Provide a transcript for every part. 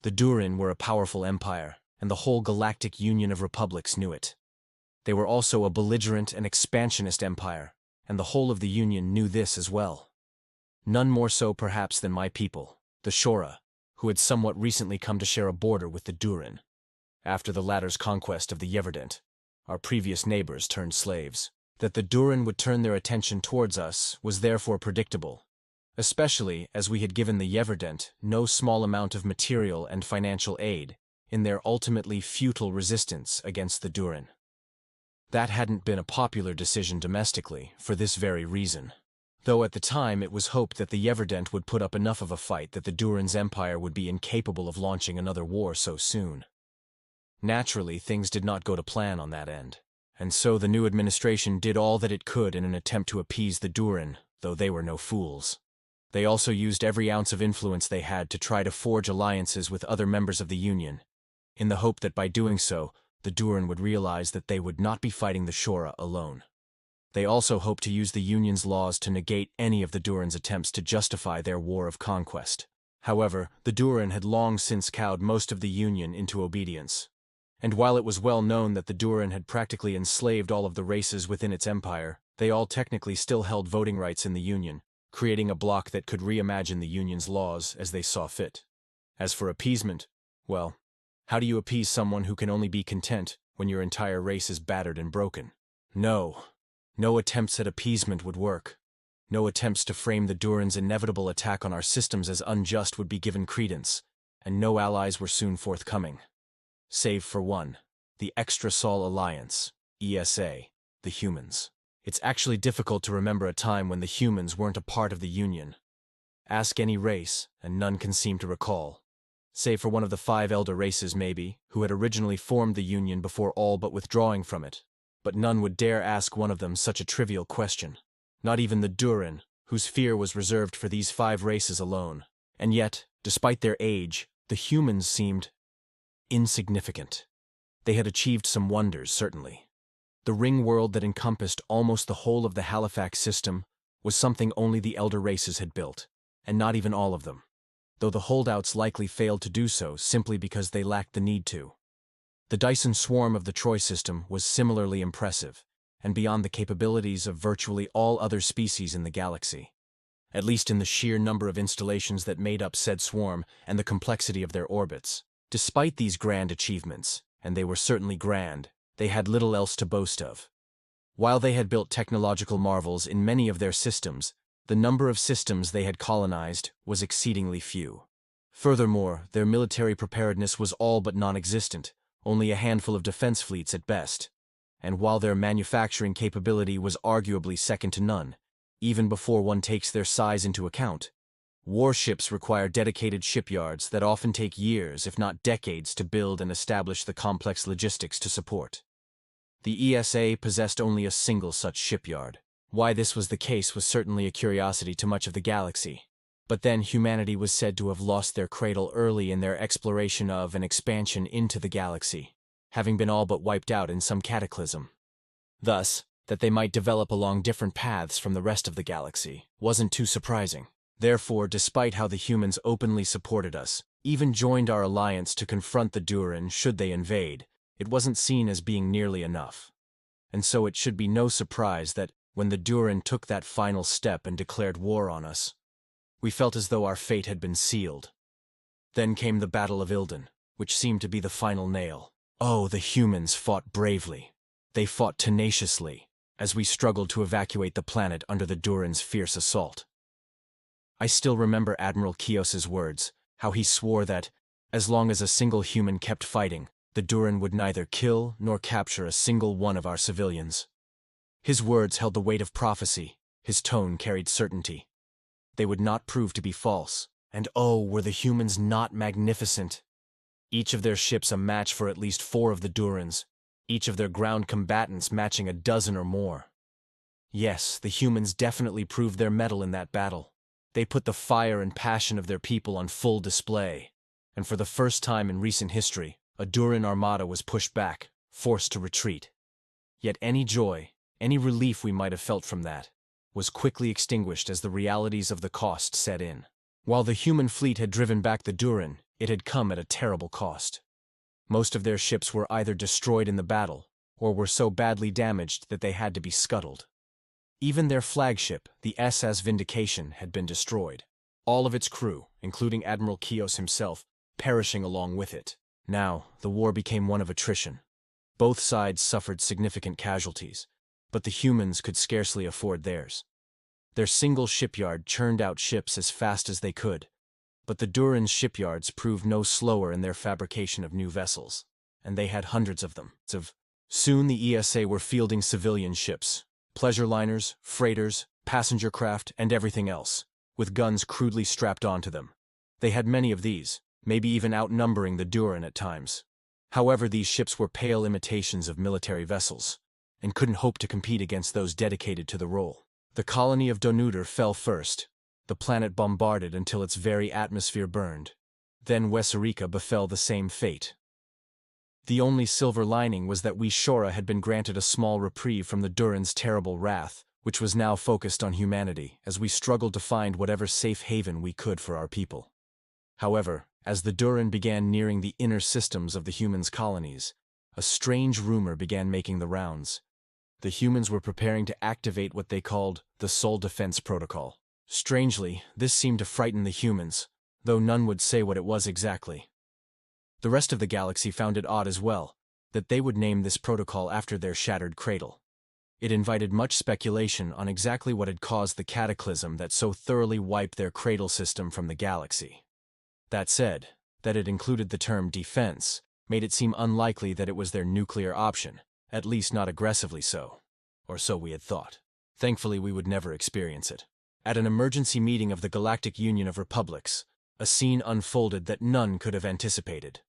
The Duurin were a powerful empire, and the whole Galactic Union of Republics knew it. They were also a belligerent and expansionist empire, and the whole of the Union knew this as well. None more so perhaps than my people, the Cshora, who had somewhat recently come to share a border with the Duurin. After the latter's conquest of the Yeverdent, our previous neighbors turned slaves. That the Duurin would turn their attention towards us was therefore predictable, especially as we had given the Yeverdent no small amount of material and financial aid in their ultimately futile resistance against the Duurin. That hadn't been a popular decision domestically for this very reason, though at the time it was hoped that the Yeverdent would put up enough of a fight that the Duurin's empire would be incapable of launching another war so soon. Naturally, things did not go to plan on that end, and so the new administration did all that it could in an attempt to appease the Duurin, though they were no fools. They also used every ounce of influence they had to try to forge alliances with other members of the Union, in the hope that by doing so, the Duurin would realize that they would not be fighting the Cshora alone. They also hoped to use the Union's laws to negate any of the Duurin's attempts to justify their war of conquest. However, the Duurin had long since cowed most of the Union into obedience. And while it was well known that the Duurin had practically enslaved all of the races within its empire, they all technically still held voting rights in the Union, creating a bloc that could reimagine the Union's laws as they saw fit. As for appeasement, well, how do you appease someone who can only be content when your entire race is battered and broken? No attempts at appeasement would work. No attempts to frame the Duurin's inevitable attack on our systems as unjust would be given credence, and no allies were soon forthcoming. Save for one, the Extra Sol Alliance, ESA, the humans. It's actually difficult to remember a time when the humans weren't a part of the Union. Ask any race, and none can seem to recall. Save for one of the 5 elder races maybe, who had originally formed the Union before all but withdrawing from it. But none would dare ask one of them such a trivial question. Not even the Duurin, whose fear was reserved for these 5 races alone. And yet, despite their age, the humans seemed insignificant. They had achieved some wonders, certainly. The ring world that encompassed almost the whole of the Halifax system was something only the elder races had built, and not even all of them, though the holdouts likely failed to do so simply because they lacked the need to. The Dyson swarm of the Troy system was similarly impressive, and beyond the capabilities of virtually all other species in the galaxy, at least in the sheer number of installations that made up said swarm and the complexity of their orbits. Despite these grand achievements, and they were certainly grand, they had little else to boast of. While they had built technological marvels in many of their systems, the number of systems they had colonized was exceedingly few. Furthermore, their military preparedness was all but non-existent, only a handful of defense fleets at best. And while their manufacturing capability was arguably second to none, even before one takes their size into account, warships require dedicated shipyards that often take years, if not decades, to build and establish the complex logistics to support. The ESA possessed only a single such shipyard. Why this was the case was certainly a curiosity to much of the galaxy. But then humanity was said to have lost their cradle early in their exploration of and expansion into the galaxy, having been all but wiped out in some cataclysm. Thus, that they might develop along different paths from the rest of the galaxy wasn't too surprising. Therefore, despite how the humans openly supported us, even joined our alliance to confront the Duurin should they invade, it wasn't seen as being nearly enough. And so it should be no surprise that, when the Duurin took that final step and declared war on us, we felt as though our fate had been sealed. Then came the Battle of Ilden, which seemed to be the final nail. Oh, the humans fought bravely. They fought tenaciously, as we struggled to evacuate the planet under the Duurin's fierce assault. I still remember Admiral Kios's words, how he swore that, as long as a single human kept fighting, the Duurin would neither kill nor capture a single one of our civilians. His words held the weight of prophecy, his tone carried certainty. They would not prove to be false, and oh, were the humans not magnificent! Each of their ships a match for at least 4 of the Duurins, each of their ground combatants matching a dozen or more. Yes, the humans definitely proved their mettle in that battle. They put the fire and passion of their people on full display, and for the first time in recent history, a Duurin armada was pushed back, forced to retreat. Yet any joy, any relief we might have felt from that, was quickly extinguished as the realities of the cost set in. While the human fleet had driven back the Duurin, it had come at a terrible cost. Most of their ships were either destroyed in the battle, or were so badly damaged that they had to be scuttled. Even their flagship, the SS Vindication, had been destroyed. All of its crew, including Admiral Kios himself, perishing along with it. Now, the war became one of attrition. Both sides suffered significant casualties, but the humans could scarcely afford theirs. Their single shipyard churned out ships as fast as they could, but the Duurin's shipyards proved no slower in their fabrication of new vessels, and they had hundreds of them. Soon the ESA were fielding civilian ships, pleasure liners, freighters, passenger craft, and everything else, with guns crudely strapped onto them. They had many of these, maybe even outnumbering the Duurin at times. However, these ships were pale imitations of military vessels, and couldn't hope to compete against those dedicated to the role. The colony of Duurin fell first, the planet bombarded until its very atmosphere burned. Then Wesserica befell the same fate. The only silver lining was that we Cshora had been granted a small reprieve from the Duurin's terrible wrath, which was now focused on humanity, as we struggled to find whatever safe haven we could for our people. However, as the Duurin began nearing the inner systems of the humans' colonies, a strange rumor began making the rounds. The humans were preparing to activate what they called the Soul Defense Protocol. Strangely, this seemed to frighten the humans, though none would say what it was exactly. The rest of the galaxy found it odd as well, that they would name this protocol after their shattered cradle. It invited much speculation on exactly what had caused the cataclysm that so thoroughly wiped their cradle system from the galaxy. That said, that it included the term defense made it seem unlikely that it was their nuclear option, at least not aggressively so. Or so we had thought. Thankfully, we would never experience it. At an emergency meeting of the Galactic Union of Republics, a scene unfolded that none could have anticipated.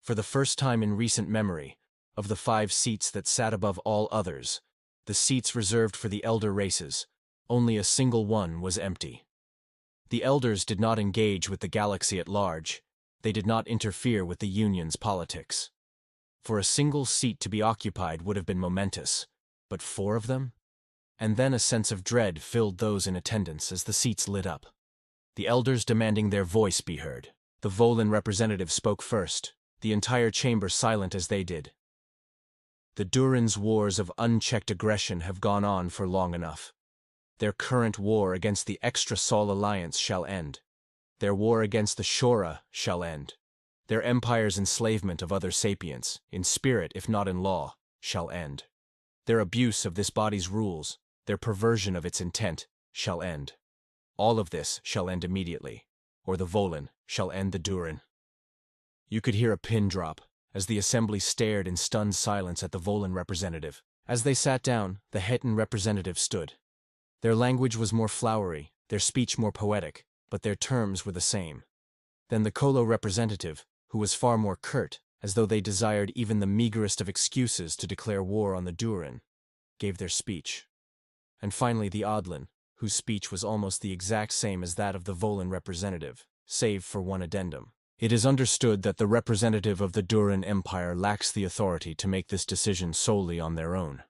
For the first time in recent memory, of the 5 seats that sat above all others, the seats reserved for the elder races, only a single one was empty. The elders did not engage with the galaxy at large. They did not interfere with the Union's politics. For a single seat to be occupied would have been momentous, but 4 of them? And then a sense of dread filled those in attendance as the seats lit up. The elders demanding their voice be heard. The Volan representative spoke first, the entire chamber silent as they did. The Duurin's wars of unchecked aggression have gone on for long enough. Their current war against the Extra-Sol Alliance shall end. Their war against the Cshora shall end. Their empire's enslavement of other sapients, in spirit if not in law, shall end. Their abuse of this body's rules, their perversion of its intent, shall end. All of this shall end immediately, or the Volan shall end the Duurin. You could hear a pin drop, as the assembly stared in stunned silence at the Volan representative. As they sat down, the Hetan representative stood. Their language was more flowery, their speech more poetic, but their terms were the same. Then the Colo representative, who was far more curt, as though they desired even the meagerest of excuses to declare war on the Duurin, gave their speech. And finally the Adlan, whose speech was almost the exact same as that of the Volan representative, save for one addendum. It is understood that the representative of the Duurin Empire lacks the authority to make this decision solely on their own.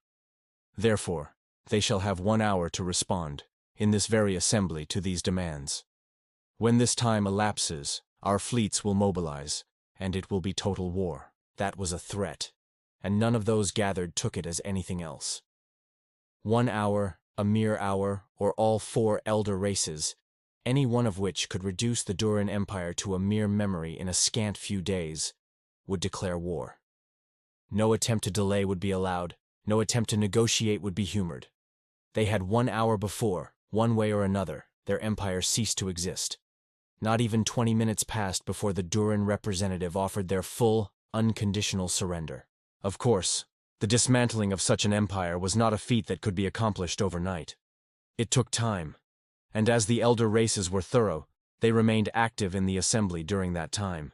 Therefore, they shall have 1 hour to respond, in this very assembly, to these demands. When this time elapses, our fleets will mobilize, and it will be total war. That was a threat, and none of those gathered took it as anything else. 1 hour, a mere hour, or all 4 elder races, any one of which could reduce the Duurin Empire to a mere memory in a scant few days, would declare war. No attempt to delay would be allowed, no attempt to negotiate would be humored. They had 1 hour before, one way or another, their empire ceased to exist. Not even 20 minutes passed before the Duurin representative offered their full, unconditional surrender. Of course, the dismantling of such an empire was not a feat that could be accomplished overnight. It took time. And as the elder races were thorough, they remained active in the assembly during that time.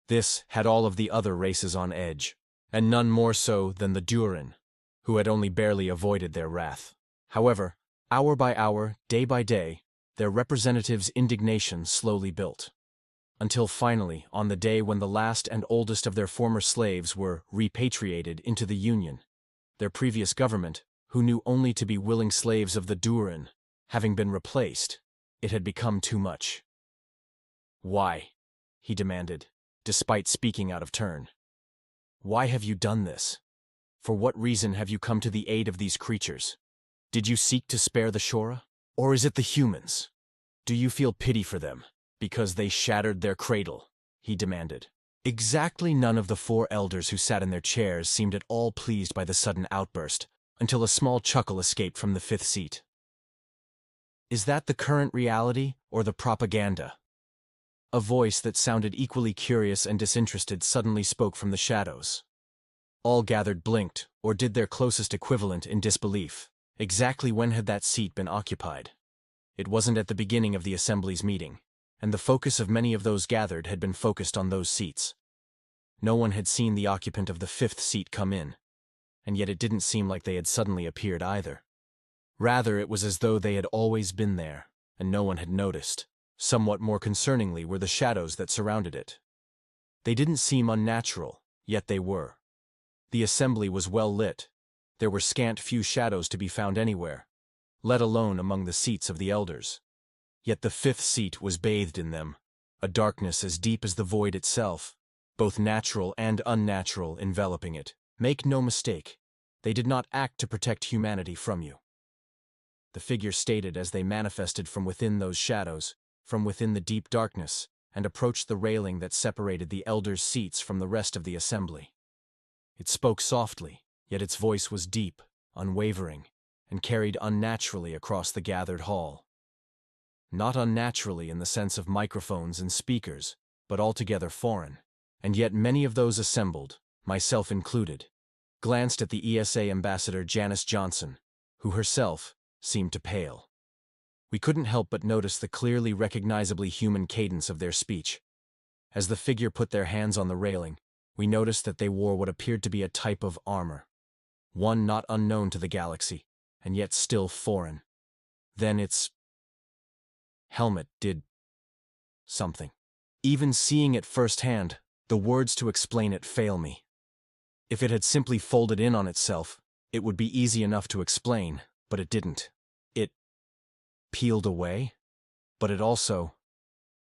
This had all of the other races on edge, and none more so than the Duurin, who had only barely avoided their wrath. However, hour by hour, day by day, their representatives' indignation slowly built. Until finally, on the day when the last and oldest of their former slaves were repatriated into the Union, their previous government, who knew only to be willing slaves of the Duurin, having been replaced, it had become too much. Why? he demanded, despite speaking out of turn. Why have you done this? For what reason have you come to the aid of these creatures? Did you seek to spare the Cshora? Or is it the humans? Do you feel pity for them, because they shattered their cradle? He demanded. Exactly none of the 4 elders who sat in their chairs seemed at all pleased by the sudden outburst, until a small chuckle escaped from the 5th seat. Is that the current reality, or the propaganda? A voice that sounded equally curious and disinterested suddenly spoke from the shadows. All gathered blinked, or did their closest equivalent in disbelief. Exactly when had that seat been occupied? It wasn't at the beginning of the assembly's meeting, and the focus of many of those gathered had been focused on those seats. No one had seen the occupant of the 5th seat come in, and yet it didn't seem like they had suddenly appeared either. Rather, it was as though they had always been there, and no one had noticed. Somewhat more concerningly were the shadows that surrounded it. They didn't seem unnatural, yet they were. The assembly was well lit. There were scant few shadows to be found anywhere, let alone among the seats of the elders. Yet the 5th seat was bathed in them, a darkness as deep as the void itself, both natural and unnatural enveloping it. Make no mistake, they did not act to protect humanity from you. The figure stated as they manifested from within those shadows, from within the deep darkness, and approached the railing that separated the elders' seats from the rest of the assembly. It spoke softly, yet its voice was deep, unwavering, and carried unnaturally across the gathered hall. Not unnaturally in the sense of microphones and speakers, but altogether foreign. And yet many of those assembled, myself included, glanced at the ESA ambassador Janice Johnson, who herself seemed to pale. We couldn't help but notice the clearly recognizably human cadence of their speech. As the figure put their hands on the railing, we noticed that they wore what appeared to be a type of armor, one not unknown to the galaxy, and yet still foreign. Then its helmet did something. Even seeing it firsthand, the words to explain it fail me. If it had simply folded in on itself, it would be easy enough to explain, but it didn't. It peeled away, but it also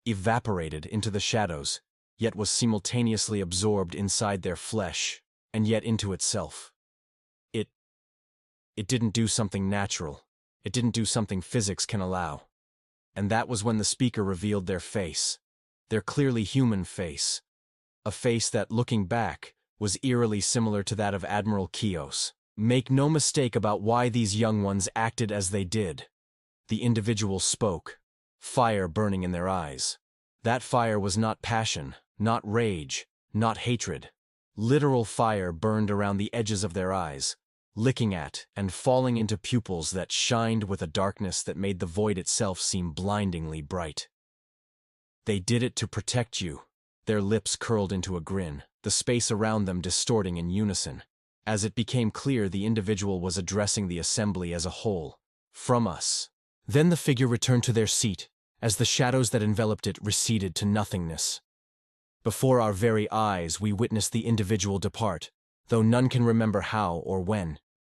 evaporated into the shadows, yet was simultaneously absorbed inside their flesh, and yet into itself. It didn't do something natural. It didn't do something physics can allow. And that was when the speaker revealed their face, their clearly human face, a face that, looking back, was eerily similar to that of Admiral Kios. Make no mistake about why these young ones acted as they did. The individual spoke, fire burning in their eyes. That fire was not passion, not rage, not hatred. Literal fire burned around the edges of their eyes, licking at and falling into pupils that shined with a darkness that made the void itself seem blindingly bright. They did it to protect you. Their lips curled into a grin, the space around them distorting in unison. As it became clear, the individual was addressing the assembly as a whole, from us. Then the figure returned to their seat, as the shadows that enveloped it receded to nothingness. Before our very eyes, we witnessed the individual depart, though none can remember how or when.